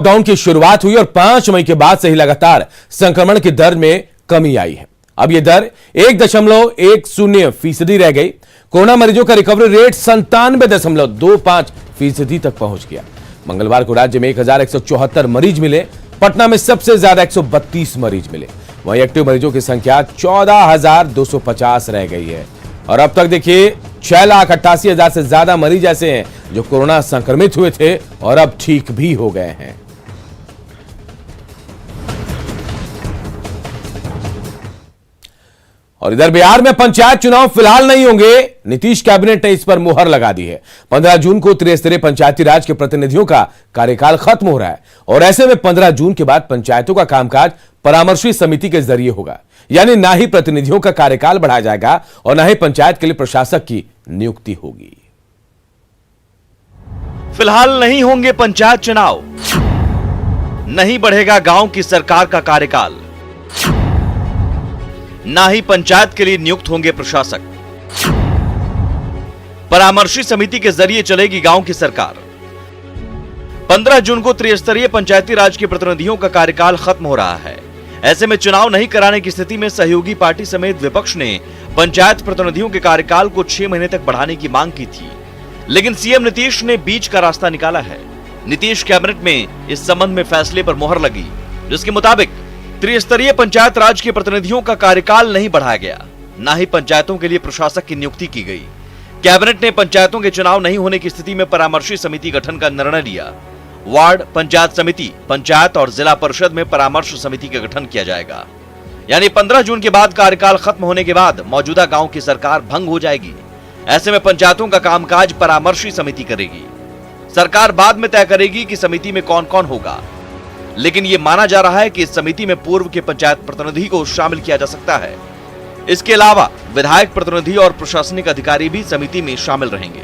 Lockdown की शुरुआत हुई और 5 मई के बाद से ही लगातार संक्रमण की दर में कमी आई है। अब यह दर 1.10% रह गई। कोरोना मरीजों का रिकवरी रेट 97.25% तक पहुंच गया। मंगलवार को राज्य में 1174 मरीज मिले। पटना में सबसे ज्यादा 132 मरीज मिले। वहीं एक्टिव मरीजों की संख्या 14,250 रह गई है। और अब तक देखिए 6,88,000 से ज्यादा मरीज ऐसे हैं जो कोरोना संक्रमित हुए थे और अब ठीक भी हो गए हैं। और इधर बिहार में पंचायत चुनाव फिलहाल नहीं होंगे। नीतीश कैबिनेट ने इस पर मुहर लगा दी है। 15 जून को त्रिस्तरीय पंचायती राज के प्रतिनिधियों का कार्यकाल खत्म हो रहा है और ऐसे में 15 जून के बाद पंचायतों का कामकाज परामर्शी समिति के जरिए होगा। यानी ना ही प्रतिनिधियों का कार्यकाल बढ़ाया जाएगा और ना ही पंचायत के लिए प्रशासक की नियुक्ति होगी। फिलहाल नहीं होंगे पंचायत चुनाव, नहीं बढ़ेगा गांव की सरकार का कार्यकाल, ना ही पंचायत के लिए नियुक्त होंगे प्रशासक। परामर्शी समिति के जरिए चलेगी गांव की सरकार। 15 जून को त्रिस्तरीय पंचायती राज के प्रतिनिधियों का कार्यकाल खत्म हो रहा है। ऐसे में चुनाव नहीं कराने की स्थिति में सहयोगी पार्टी समेत विपक्ष ने पंचायत प्रतिनिधियों के कार्यकाल को 6 महीने तक बढ़ाने की मांग की थी, लेकिन सीएम नीतीश ने बीच का रास्ता निकाला है। नीतीश कैबिनेट में इस संबंध में फैसले पर मुहर लगी, जिसके मुताबिक त्रिस्तरीय पंचायत राज के प्रतिनिधियों का कार्यकाल नहीं बढ़ाया गया, ना ही पंचायतों के लिए प्रशासक की नियुक्ति की गई। कैबिनेट ने पंचायतों के चुनाव नहीं होने की स्थिति में परामर्शी समिति गठन का निर्णय लिया। वार्ड, पंचायत समिति, पंचायत और जिला परिषद में परामर्श समिति का गठन किया जाएगा। यानी 15 जून के बाद कार्यकाल खत्म होने के बाद मौजूदा गांव की सरकार भंग हो जाएगी। ऐसे में पंचायतों का कामकाज परामर्शी समिति करेगी। सरकार बाद में तय करेगी कि समिति में कौन कौन होगा, लेकिन यह माना जा रहा है कि इस समिति में पूर्व के पंचायत प्रतिनिधि को शामिल किया जा सकता है। इसके अलावा विधायक प्रतिनिधि और प्रशासनिक अधिकारी भी समिति में शामिल रहेंगे।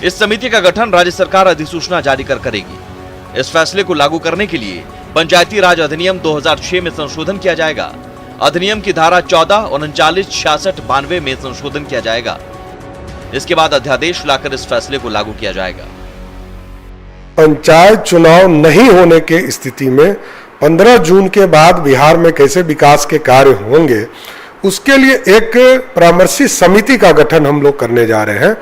इस समिति का गठन राज्य सरकार अधिसूचना जारी कर करेगी। इस फैसले को लागू करने के लिए पंचायती राज अधिनियम 2006 में संशोधन किया जाएगा। अधिनियम की धारा 14, 39, 66, 92 में संशोधन किया जाएगा। इसके बाद अध्यादेश लाकर इस फैसले को लागू किया जाएगा। पंचायत चुनाव नहीं होने के स्थिति में 15 जून के बाद बिहार में कैसे विकास के कार्य होंगे, उसके लिए एक परामर्शी समिति का गठन हम लोग करने जा रहे हैं।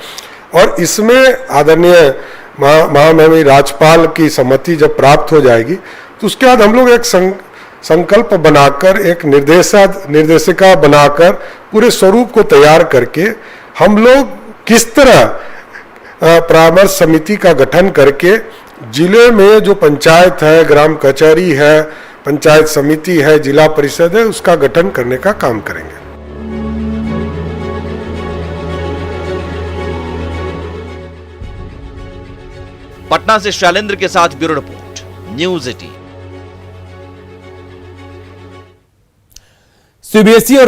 और इसमें आदरणीय महामहिम राज्यपाल की सहमति जब प्राप्त हो जाएगी तो उसके बाद हम लोग एक संकल्प बनाकर, एक निर्देशिका बनाकर पूरे स्वरूप को तैयार करके हम लोग किस तरह परामर्श समिति का गठन करके जिले में जो पंचायत है, ग्राम कचहरी है, पंचायत समिति है, जिला परिषद है, उसका गठन करने का काम करेंगे। पटना से शैलेंद्र के साथ ब्यूरो रिपोर्ट, न्यूज़ 18। सीबीएसई और